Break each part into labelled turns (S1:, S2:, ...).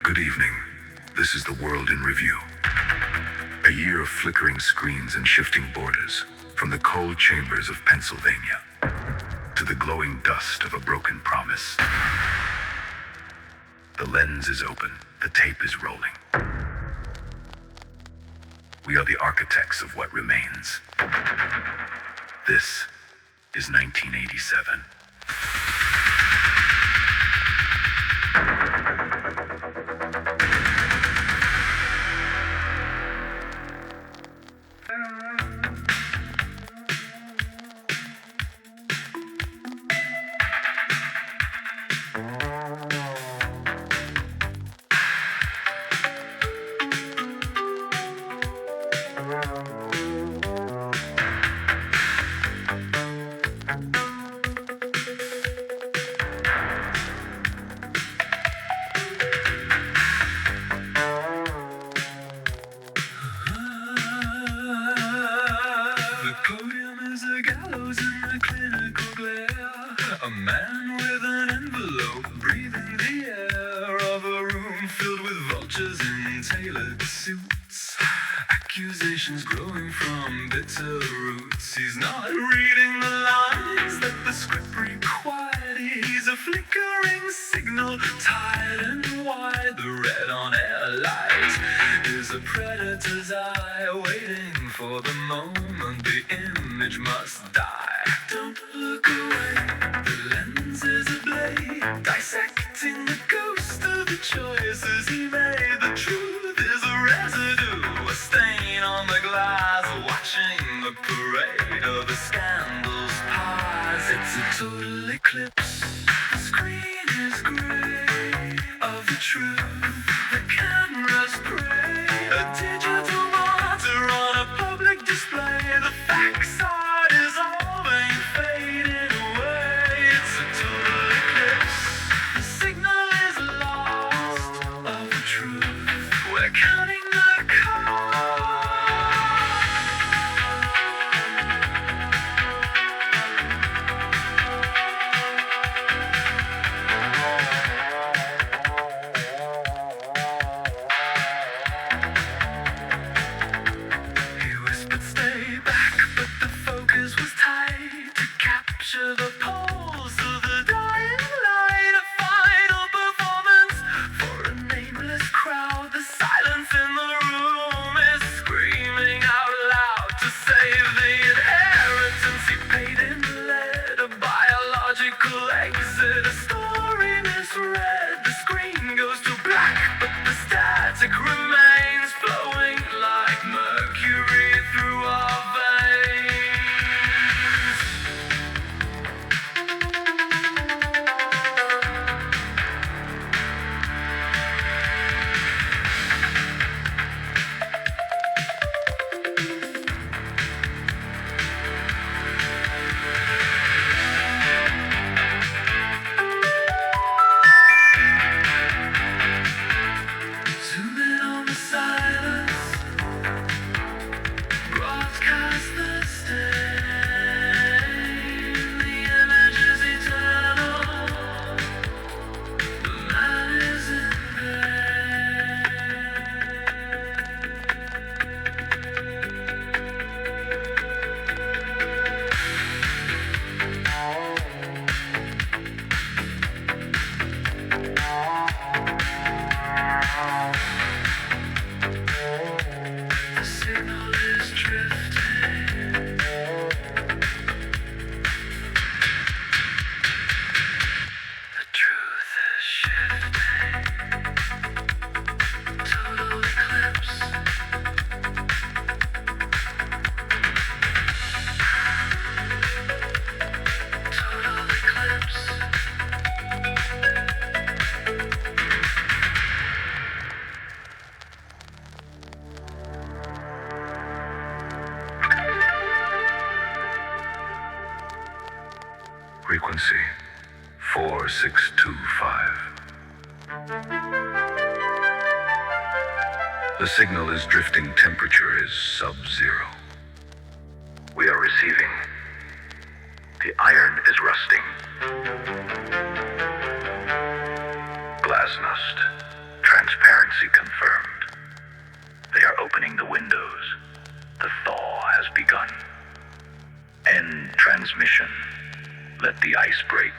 S1: Good evening. This is the world in review. A year of flickering screens and shifting borders, from the cold chambers of Pennsylvania to the glowing dust of a broken promise. The lens is open, the tape is rolling. We are the architects of what remains. This is 1987.
S2: A man with an envelope breathing the air of a room filled with vultures in tailored suits. Accusations growing from bitter roots. He's not reading the lines that the script required. He's a flickering signal, tight and wide. The red on air light is a predator's eye, waiting for the moment the image must die. Don't look away. The lens is a blade, dissecting the ghost of the choices he made. The truth is a residue, a stain on the glass, watching the parade of the scandals pass. It's a total eclipse. The screen is gray of the truth. The camera's prey, a digital martyr on a public display. The facts are dissolving, fading away. It's a total eclipse. The signal is lost of the truth. We're counting the cost. He whispered, stay back, but the focus was tight to capture the pulse of the dying light. A final performance for a nameless crowd. The silence in the room is screaming out loud to save the inheritance he paid in lead. A biological exit, a story misread. The screen goes to black, but the static remains, flowing like mercury through our veins. Zoom in on the silence, broadcast the stain. The image is eternal, the man is in The signal is drifting. The truth is shifting. Total eclipse. Total eclipse.
S1: Frequency 4625. The signal is drifting, temperature is sub-zero. We are receiving. The iron is rusting. Glasnost, transparent. Let the ice break.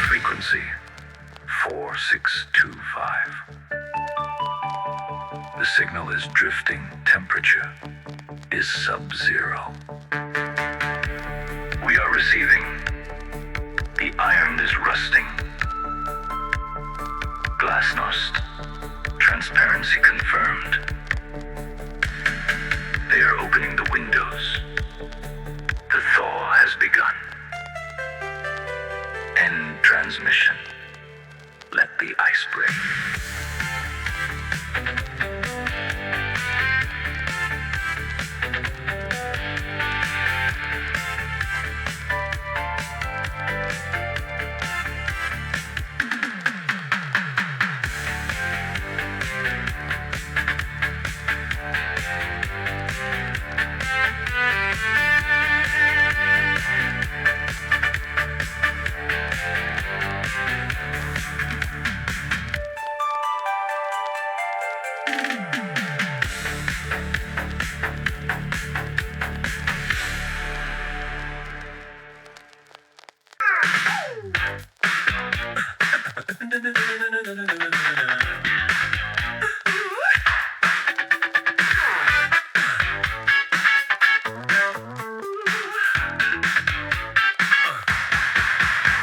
S1: Frequency 4625. The signal is drifting. Temperature is sub-zero. We are receiving. The iron is rusting. Glasnost. Transparency confirmed. They are opening the windows. The thaw has begun. End transmission. Let the ice break.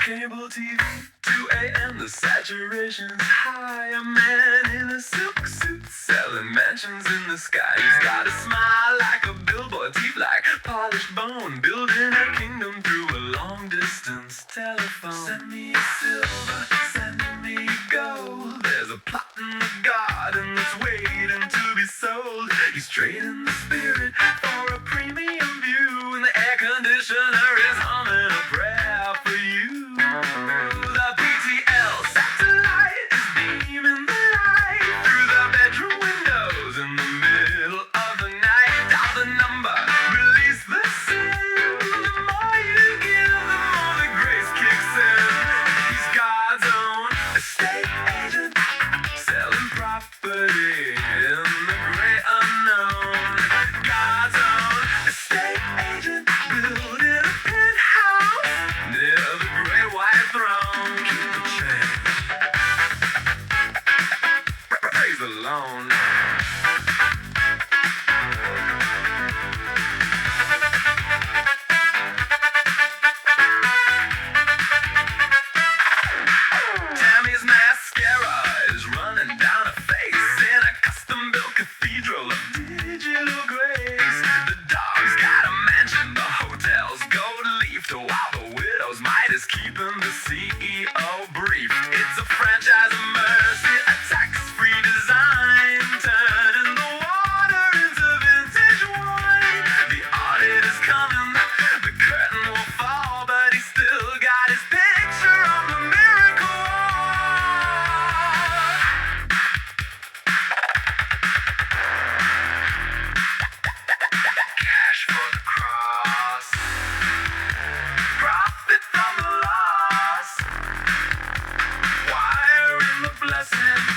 S2: Cable TV, 2 a.m. The saturation's high. A man in a silk suit selling mansions in the sky. He's got a smile like a billboard, teeth like polished bone, building a kingdom through a long distance telephone. Send me silver, send me gold. There's a plot in the garden that's waiting to be sold. He's trading the spirit for a premium view, and the air conditioner is humming a prayer for you. The PTL satellite is beaming the light through the bedroom windows in the middle of the night. Dial the number, release the sin. The more you give, the more the grace kicks in. He's God's own estate agent, selling property in the great unknown. God's own estate agent, building a penthouse near the great white throne. Keep the change, praise alone. Tammy's mascara is running down her face in a custom-built cathedral of digital grace. The dog's got a mansion, the hotel's gold leafed, while the widow's might is keeping the CEO briefed. It's a franchise of mercy, a tax-free design, turning the water into vintage wine. The audit is coming, the curtain will fall, but he's still got his picture on the miracle wall. Cash for the cross, profit from the loss, wire in the blessing.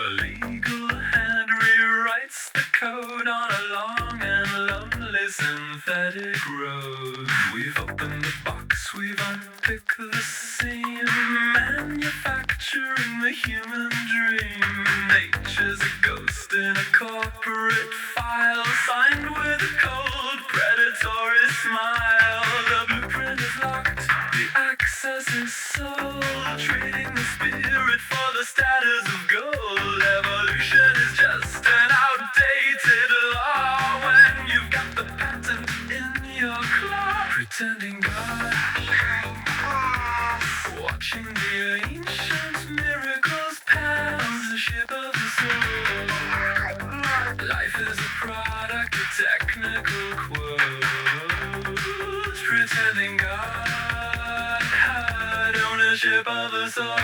S2: legal hand rewrites the code on a long and lonely synthetic road. We've opened the box, we've unpicked the seam, manufacturing the human dream. Nature's a ghost in a corporate file, signed with a cold, predatory smile. The blueprint is locked, the access is sold, trading the spirit for the status of gold. Evolution is just an outdated law when you've got the patent in your claw. Pretending God, watching the ancient miracles pass the ship of the soul. Life is a product of technical quotes. Pretending God had ownership of the soul.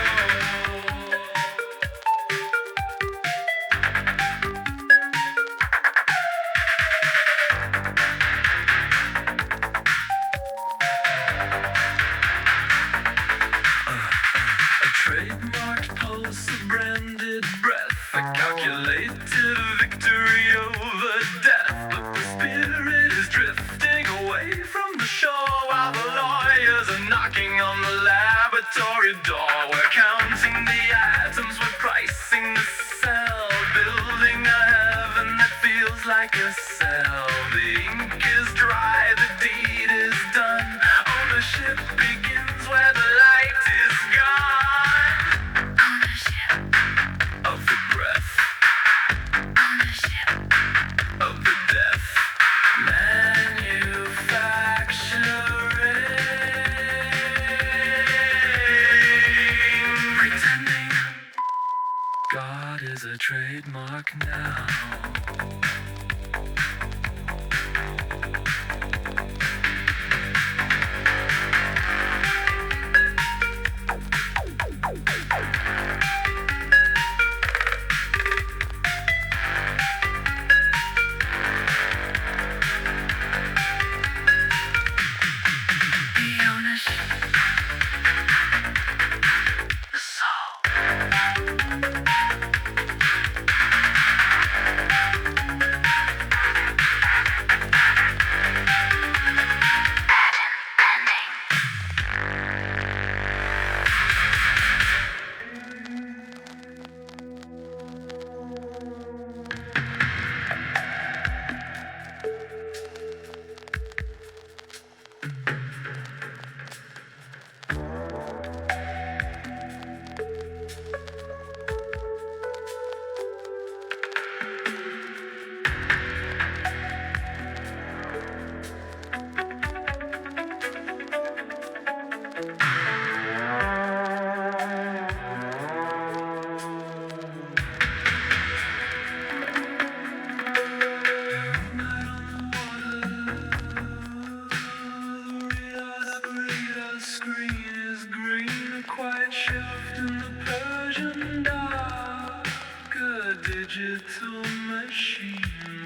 S2: Trademarked pulse, a branded breath, a calculated victory over death. But the spirit is drifting away from the shore while the lawyers are knocking on the laboratory door. We're counting the atoms, we're pricing the cell, building a heaven that feels like a cell. The ink is dry, the deed is done. Ownership begins where the light is gone. Of the breath, of the death, manufacturing, pretending God is a trademark now. Digital machine,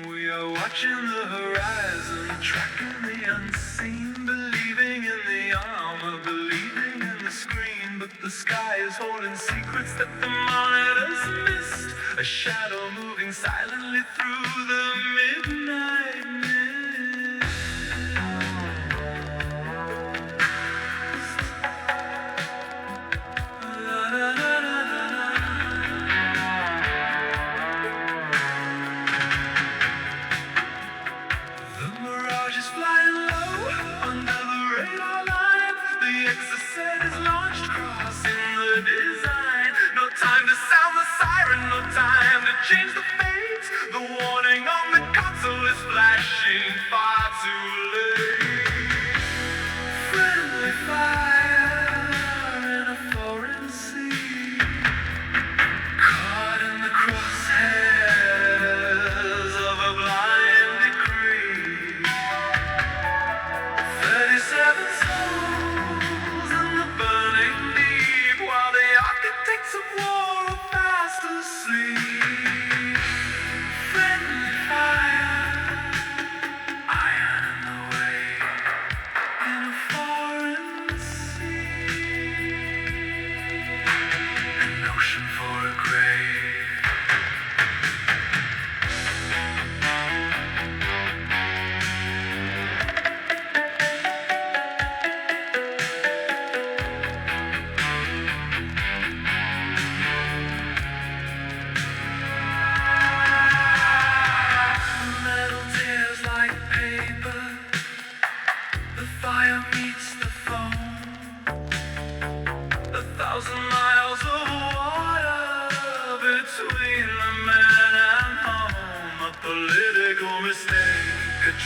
S2: we are watching the horizon, tracking the unseen, believing in the armor, believing in the screen. But the sky is holding secrets that the monitors missed. A shadow moving silently through the midnight mist. Change the fate. The warning on the console is flashing far too late. Friendly fire in a foreign sea, caught in the crosshairs of a blind decree. 37 souls in the burning deep, while the architects of war are fast asleep. For a grave.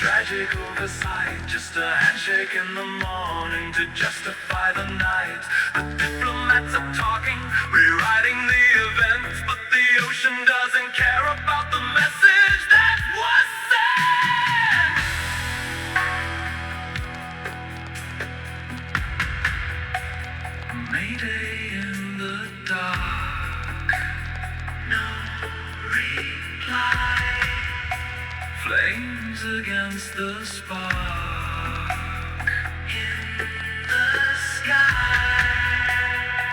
S2: Tragic oversight, just a handshake in the morning to justify the night. The diplomats are talking, rewriting the events, but the ocean doesn't care about the message that was sent. Mayday in the dark, no reply. Flames against the spark in the sky.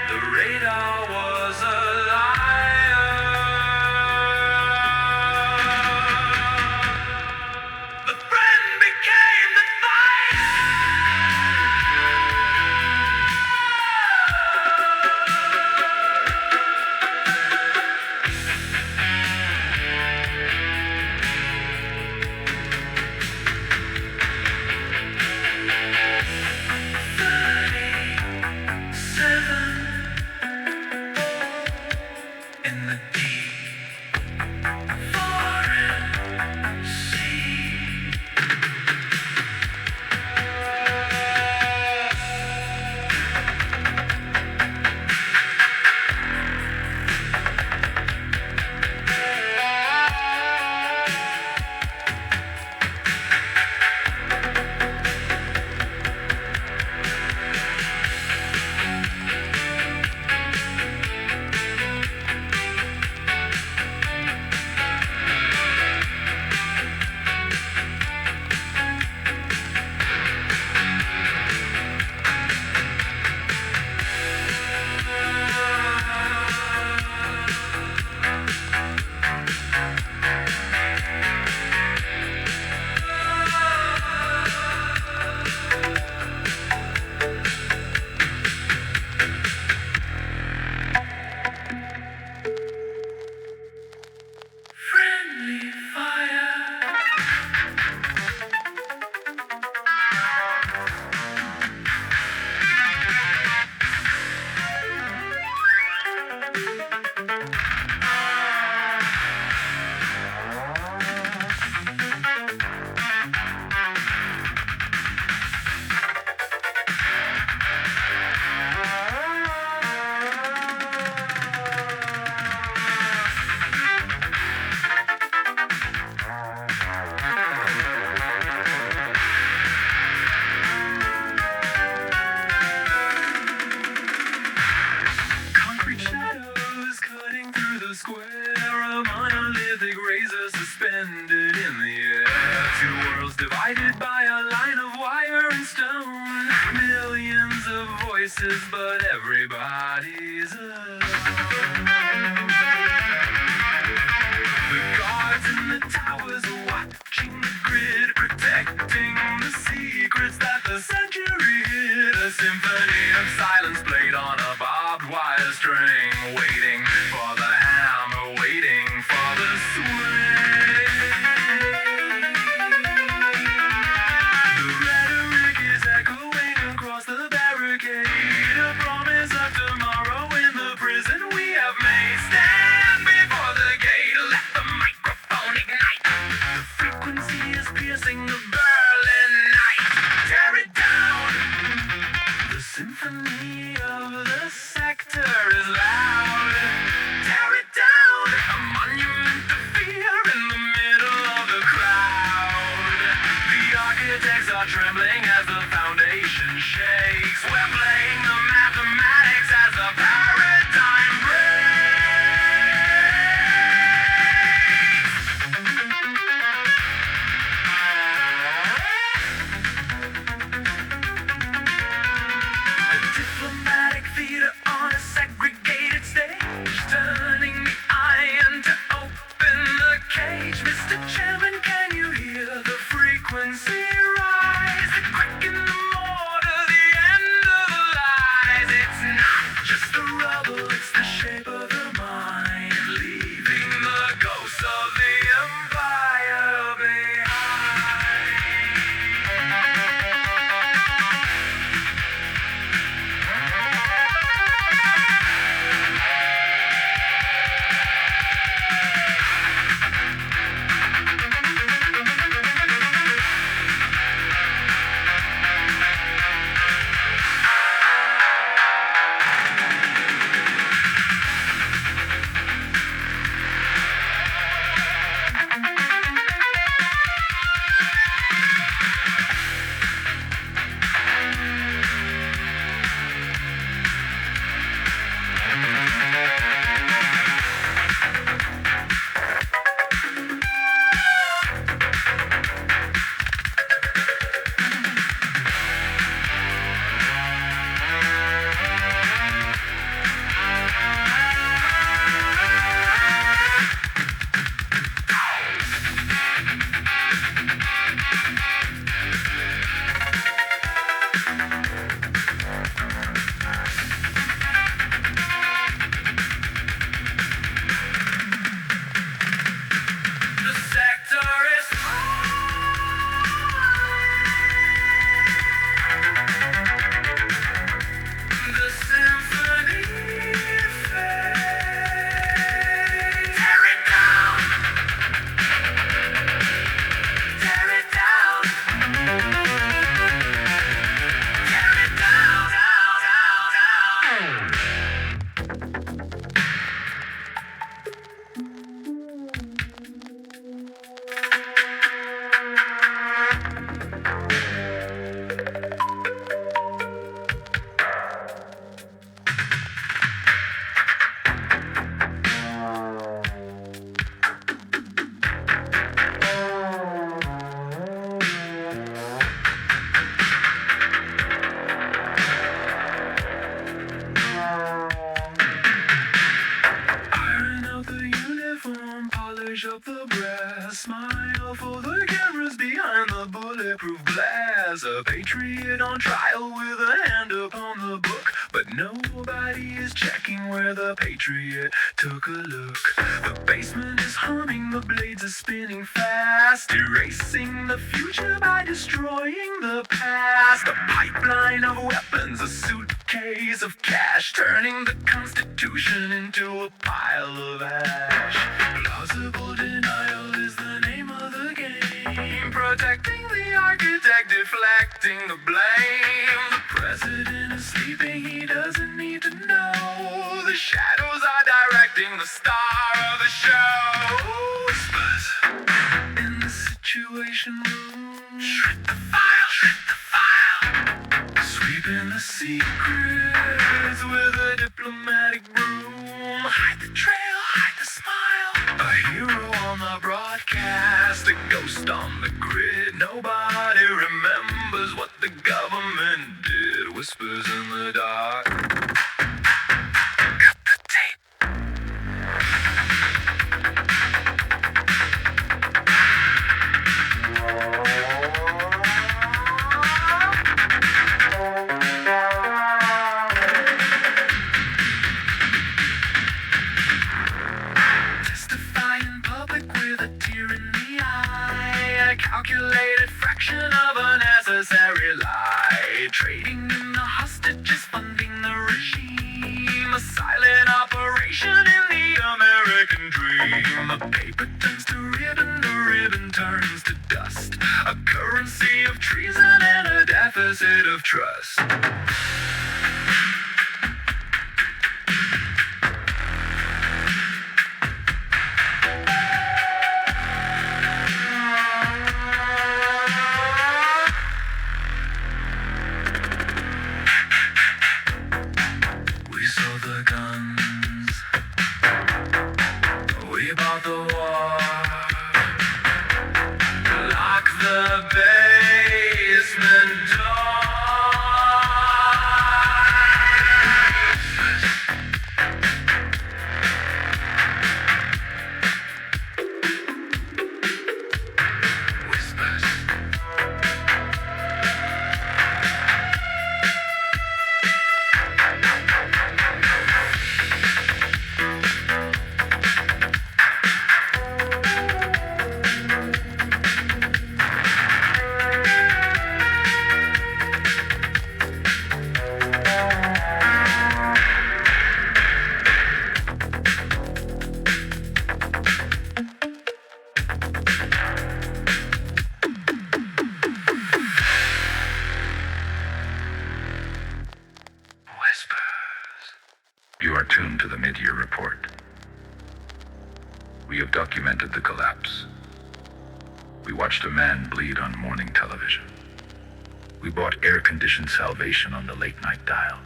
S2: The radar was a liar. The friend became the but everybody's alone. The guards in the towers are watching the grid, protecting the secrets that the century hid. A symphony of silence played on a barbed wire string, waiting for the hammer, waiting for the swing. The rhetoric is echoing across the barricade. Symphony of the sector is loud. Tear it down, a monument to fear in the middle of the crowd. The architects are trembling as the foundation shakes. We're playing the mathematics as the paradigm diplomatic theater on a segregated stage, turning the iron to open the cage. Mr. Chairman, can you hear the frequency rise? polish up the brass. Smile for the cameras behind the bulletproof glass. A patriot on trial with a hand upon the book, but nobody is checking where the patriot took a look. The basement is humming, the blades are spinning fast, erasing the future by destroying the past. A pipeline of weapons, a suitcase of cash, turning the Constitution into a pile of ash. Plausible denial is the name of the game, protecting the architect, deflecting the blame. The president is sleeping, he doesn't need to know. The shadows are directing the star of the show. Whispers in the situation room. Shred the file, shred the file. Sweeping the secrets with a diplomatic broom. Hide the trail, hide the smile. A hero on the broadcast, a ghost on the grid. Nobody remembers what the government did. Whispers in the dark. Cut the tape. Testify in public with a tear in the eye. A calculated fraction of a necessary lie. Trading in the hostages, funding the regime. A silent operation in the American dream. A paper turns to ribbon, the ribbon turns to dust. A currency of treason and a deficit of trust. We saw the guns, we bought the war. Lock the basement door. Whispers.
S1: You are tuned to the mid-year report. We have documented the collapse. We watched a man bleed on morning television. We bought air-conditioned salvation on the late-night dial.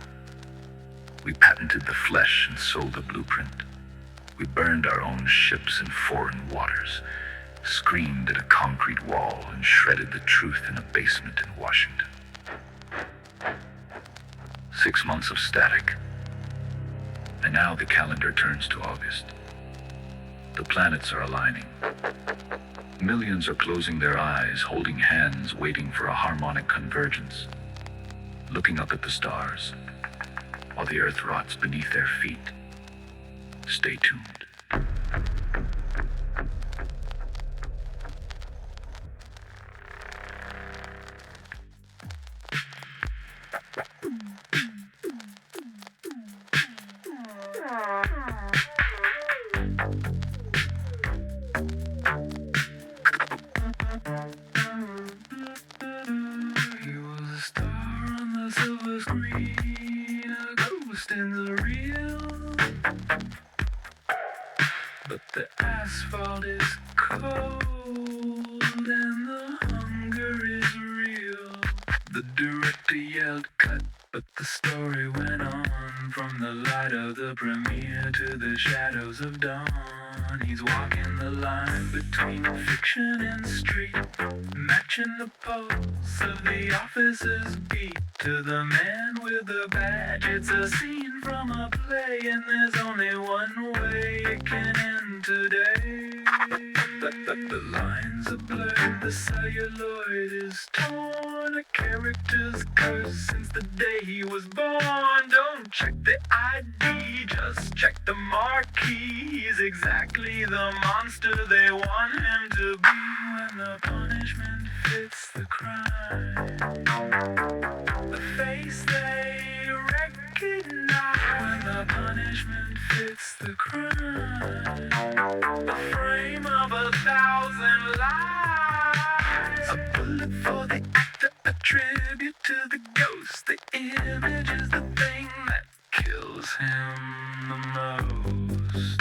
S1: We patented the flesh and sold the blueprint. We burned our own ships in foreign waters, screamed at a concrete wall, and shredded the truth in a basement in Washington. 6 months of static. And now the calendar turns to August. The planets are aligning. Millions are closing their eyes, holding hands, waiting for a harmonic convergence, looking up at the stars, while the earth rots beneath their feet. Stay tuned.
S2: He was a star on the silver screen, a ghost in the real. But the asphalt is cold and the hunger is real. The director yelled cut, but the story went on. From the light of the premiere to the shadows of dawn. He's walking the line between fiction and street, matching the pulse of the officer's beat to the man with the badge. It's a scene from a play, and there's only one way it can end today. The lines are blurred, the celluloid is torn. A character's cursed since the day he was born. Don't check the ID, just check the marquee. He's exactly the monster they want him to be. When the punishment fits the crime, the face they recognize. When the punishment fits the crime, the frame of 1,000 lies. A bullet for the actor, a tribute to the ghost. The image is the thing that kills him the most.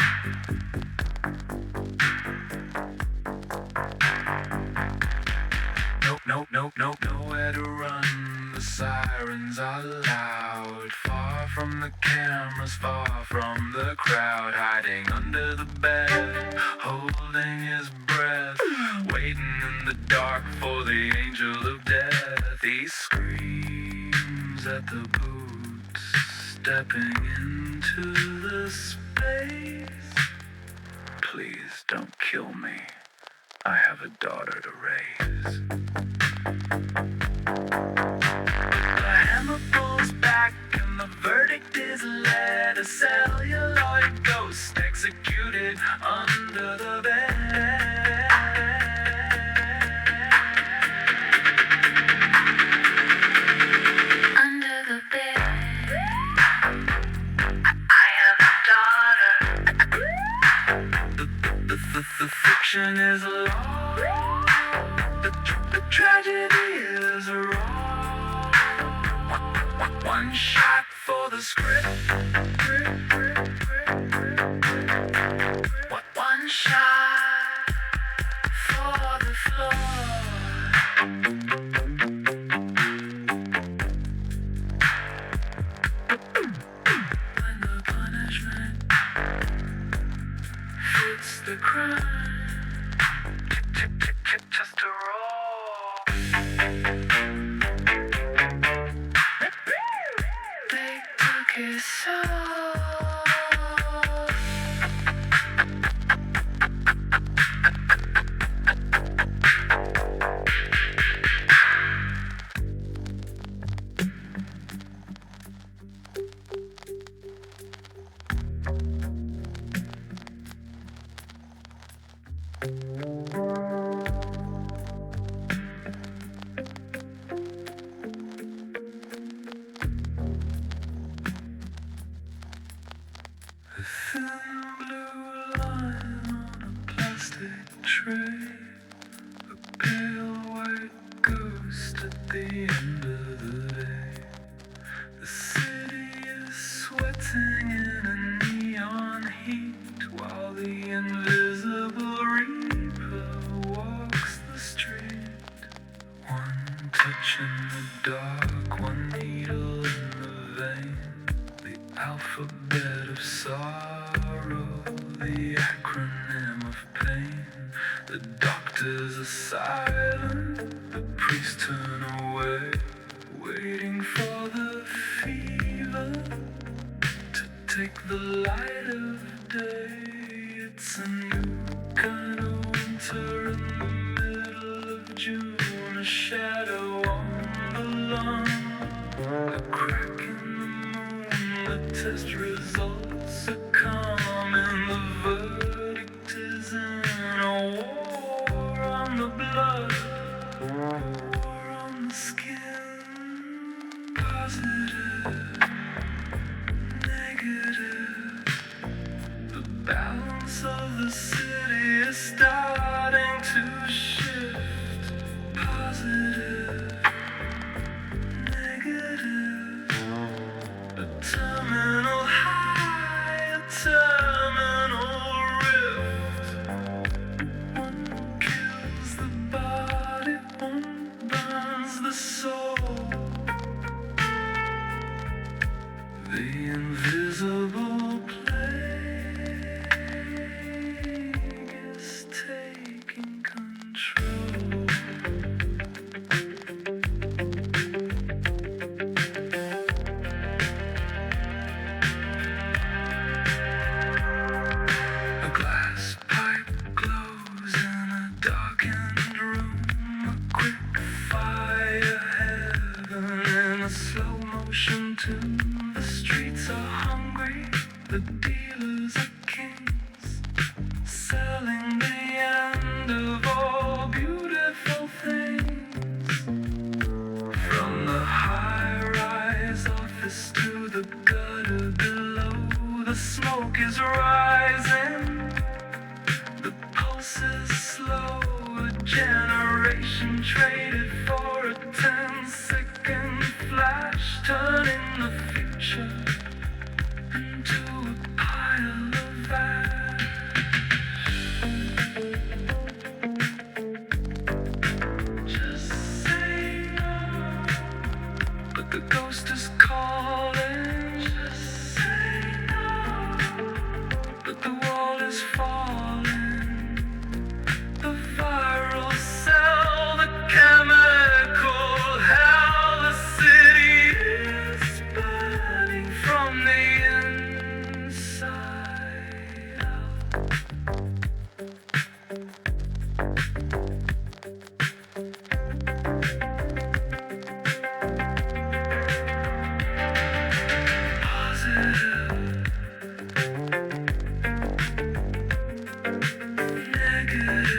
S2: Nope, nowhere to run. The sirens are loud. Far from the cameras, far from the crowd. Hiding under the bed, holding his breath. Waiting in the dark for the angel of death. He screams at the boots, stepping into the space. Please don't kill me. I have a daughter to raise. The hammer pulls back and the verdict is let. A celluloid ghost executed under the bed. Under the bed, I have a daughter. The fiction is long. The tragedy is wrong. One shot for the script. One shot for the floor. When the punishment fits the crime. Just a roll. They took his soul. A thin blue line on a plastic tray. A pale white ghost at the end of the day. The city is sweating in a neon heat while the invisible reaper walks the street. One touch in the dark, one needle in the vein. The alphabet of sorrow, the acronym of pain. The doctors are silent, the priests turn away, waiting for the fever to take the light of day. It's a new kind of winter in the middle of June. A shadow on the lawn, a crack in the moon. The test results are coming. The verdict is in. A war on the blood, a war on the skin. Positive, negative. The balance of the city is starting to shift. Positive, negative. A terminal high. announcing the end of all beautiful things. From the high-rise office to the gutter below, the smoke is rising, the pulse is slow. A generation traded for a 10-second flash, turning the future into a pile of ash. Just say no, but the ghost is calling. Just say no, but the wall is falling. The viral cell, the chemical hell, the city is burning from the inside out. Positive, negative.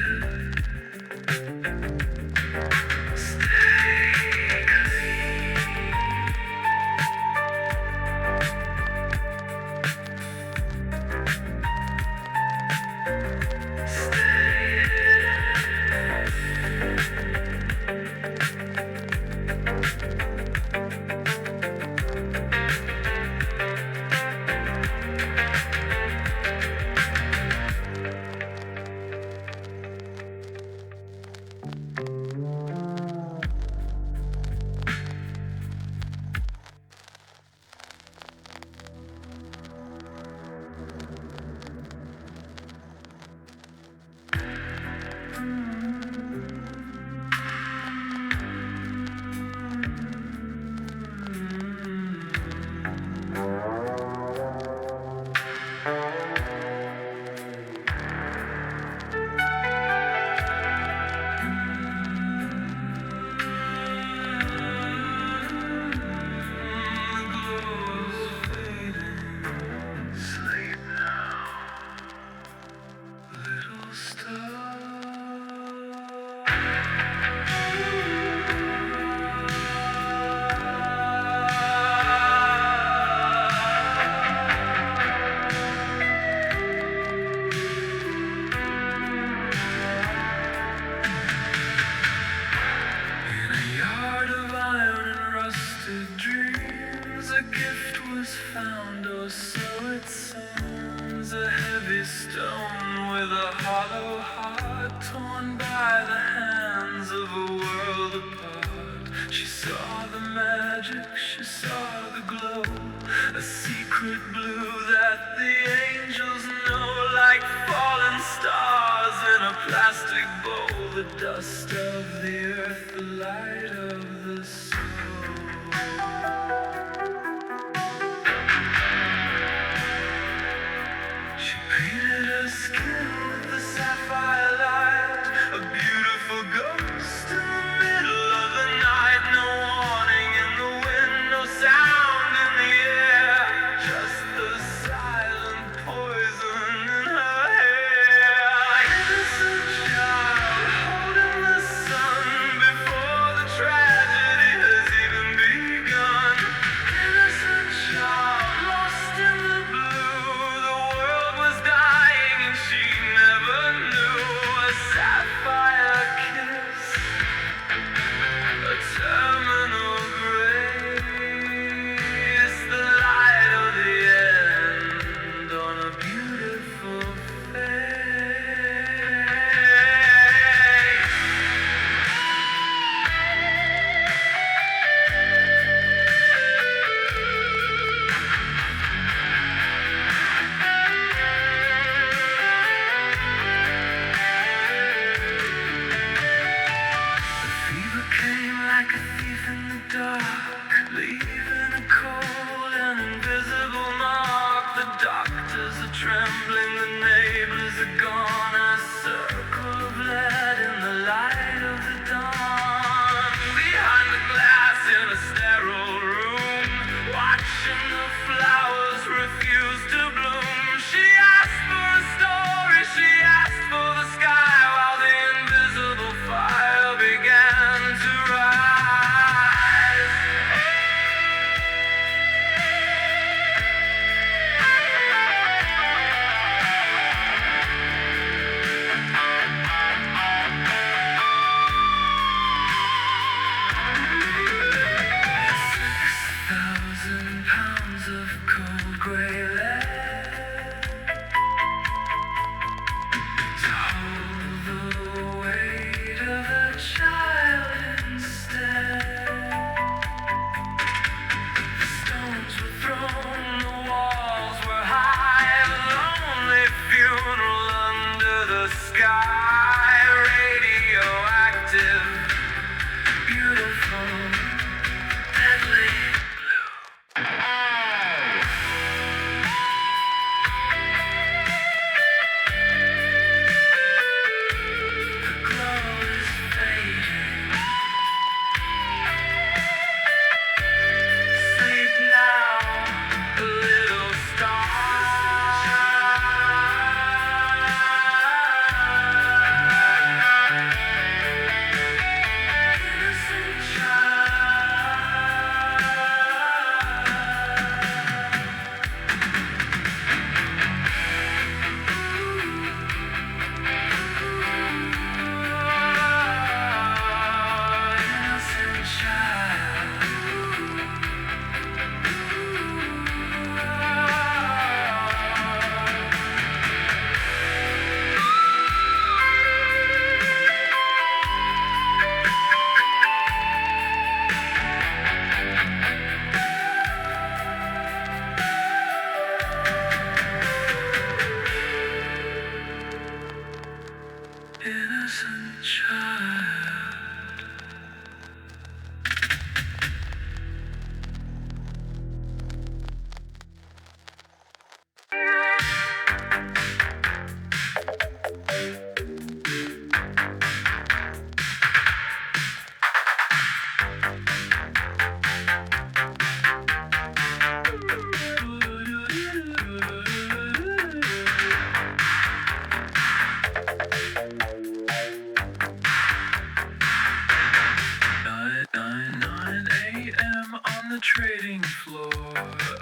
S2: innocent child. Trading floor,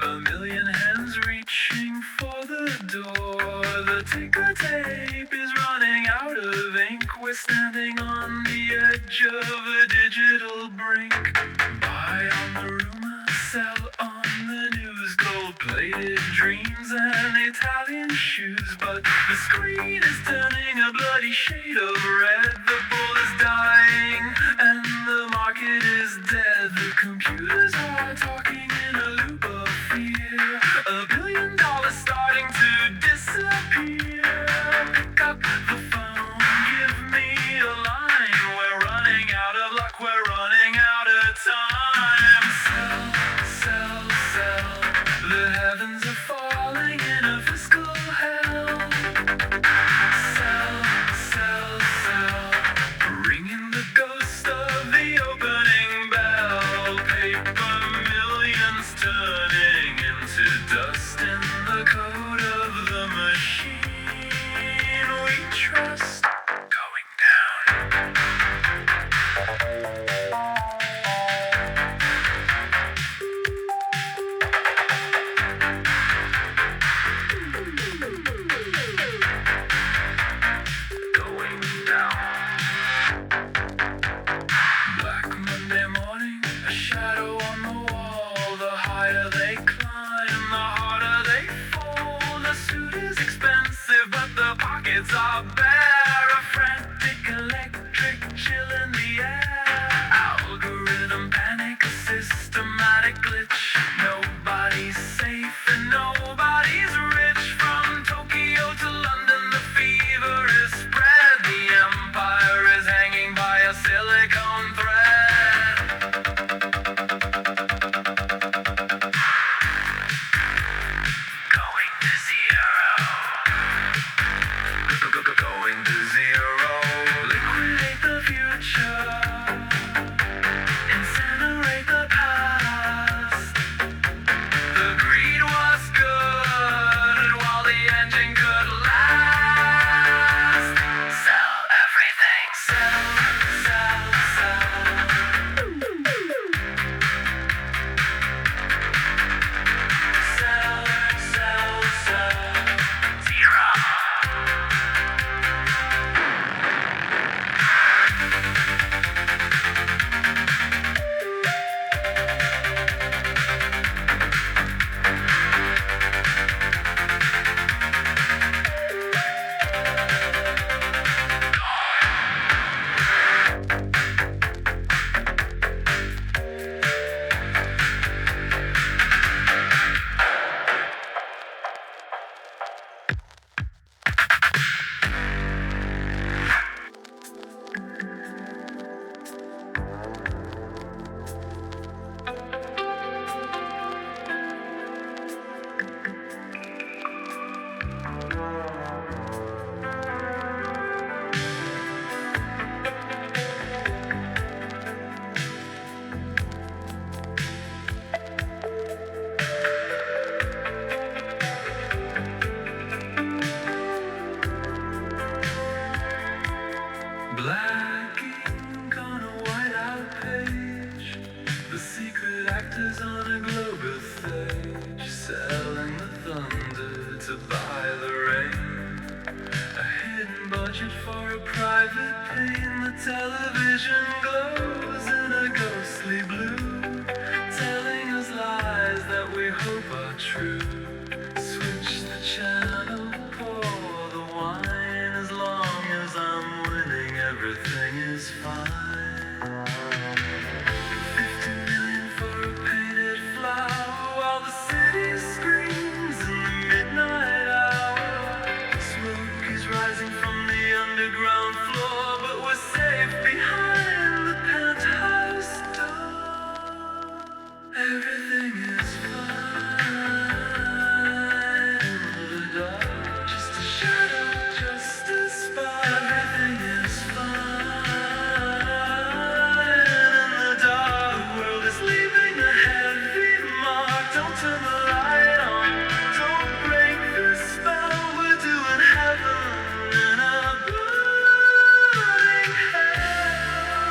S2: a million hands reaching for the door. The ticker tape is running out of ink. We're standing on the edge of a digital brink. Buy on the rumor, sell on the news. Gold-plated dreams and Italian shoes. But the screen is turning a bloody shade of red. The bull is dying and the market is dead. The computers are talking in a loop of fear. $1 billion starting to disappear. Pick up the phone, give me a line. We're running out of luck, we're running out of time. Sell, sell, sell. The heavens are falling in a fiscal hell. Sell, sell, sell. Ringing the ghost of the opening bell. Paper millions turning into dust in the code of the machine we trust going down. Going down. Black Monday morning, a shadow on the wall. The higher they climb, the harder they fall. The suit is expensive, but the pockets are bare. A frantic electric chill in the air. Algorithm panic, a systematic glitch. Nobody's safe and nobody's rich. From Tokyo to London, the fever is spread. The empire is hanging by a silicone thread. Going to zero. Going to zero. Liquidate the future. Incinerate the past. The greed was good while the engine could last. Sell everything. Sell, sell, sell. Sell, sell, sell. Zero. Black ink on a whiteout page. The secret actors on a global stage. Selling the thunder to buy the rain. A hidden budget for a private plane. The television glows in a ghostly blue. Telling us lies that we hope are true. Switch the channel, pour the wine. As long as I'm winning, everything is fine. 50 million for a painted flower while the city screams in the midnight hour. Smoke is rising from the underground. ground floor, but we're safe behind the penthouse door. Everything is fine in the dark. Just a shadow, just a spark. Everything is fine in the dark. The world is leaving a heavy mark. Don't turn the light on. Don't break the spell. We're doing heaven in a burning hell.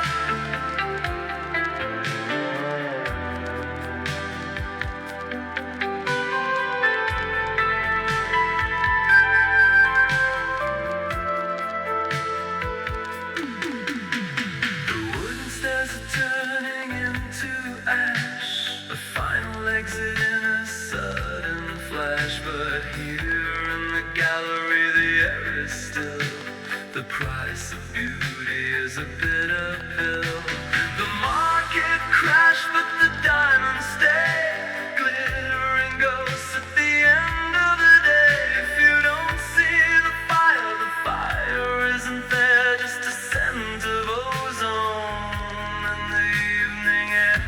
S2: The wooden stairs are turning into ash. A final exit in a sudden flash. But here in the gallery, the air is still. The price of beauty is a bitter pill. The market crashed, but the diamonds stay. Glittering ghosts at the end of the day. If you don't see the fire isn't there. Just a scent of ozone in the evening air.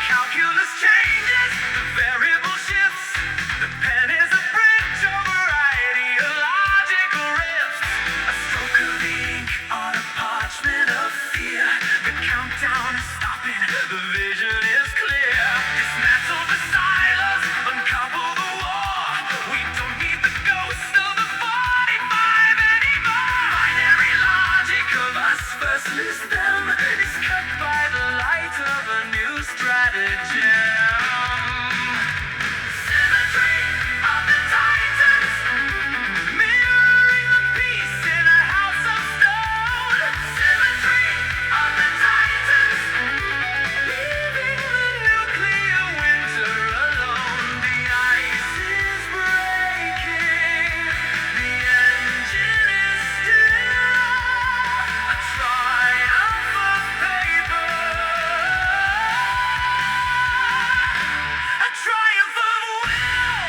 S2: calculus changes, the variable shifts. The pen is a bridge over ideological rifts. A stroke of ink on a parchment of fear. The countdown is stopping, the vision is clear. Dismantle the silos, uncouple the war. We don't need the ghost of the 45 anymore. Binary logic of us versus them is cut by the light of a new stratagem. Symmetry of the titans, mirroring the peace in a house of stone. Symmetry of the titans, leaving the nuclear winter alone. The ice is breaking, the engine is still a triumph of paper, a triumph of will.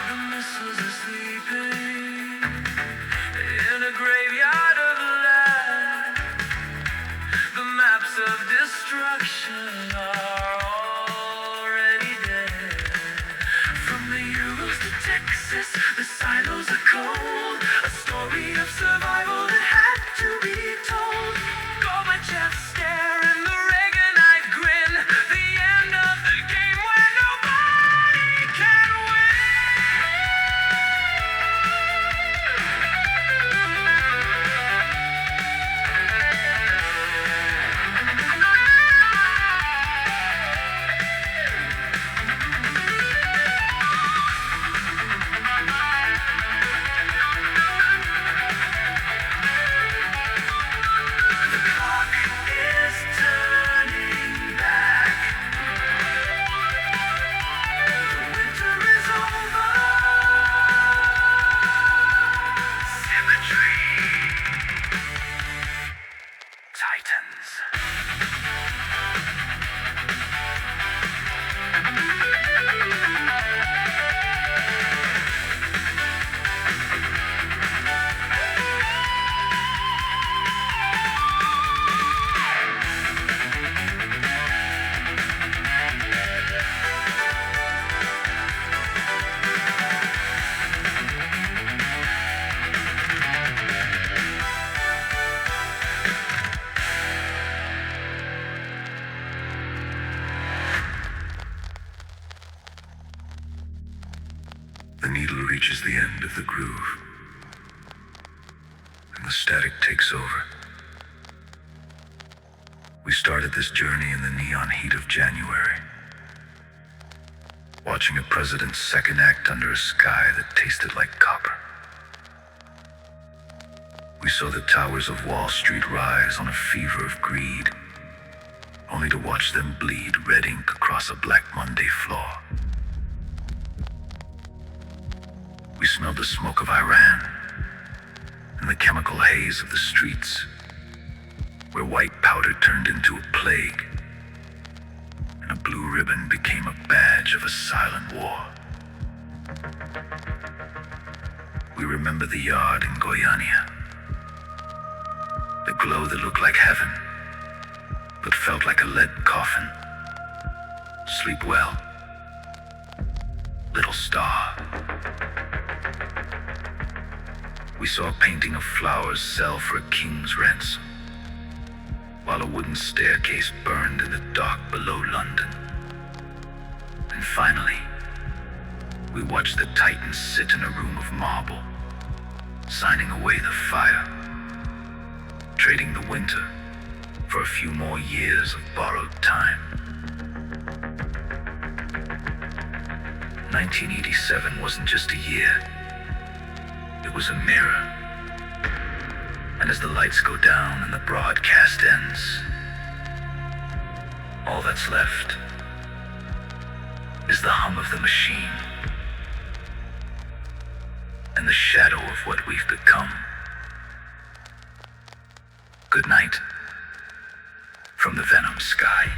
S2: The missiles are sleeping in a graveyard of land. The maps of destruction are already dead. From the Urals to Texas, the silos are cold. A story of survival that had to be told. Gorbachev stare and the Reaganite grin. The end of the game where nobody can win. The clock is turning back. The winter is over. Symmetry. Titans.
S1: The needle reaches the end of the groove, and the static takes over. We started this journey in the neon heat of January, watching a president's second act under a sky that tasted like copper. We saw the towers of Wall Street rise on a fever of greed, only to watch them bleed red ink across a Black Monday floor. We smelled the smoke of Iran and the chemical haze of the streets, where white powder turned into a plague and a blue ribbon became a badge of a silent war. We remember the yard in Goiânia, the glow that looked like heaven, but felt like a lead coffin. Sleep well, little star. We saw a painting of flowers sell for a king's ransom, while a wooden staircase burned in the dark below London. And finally, we watched the Titans sit in a room of marble, signing away the fire, trading the winter for a few more years of borrowed time. 1987 wasn't just a year, it was a mirror. And as the lights go down and the broadcast ends, all that's left is the hum of the machine and the shadow of what we've become. Good night from the Venom Sky.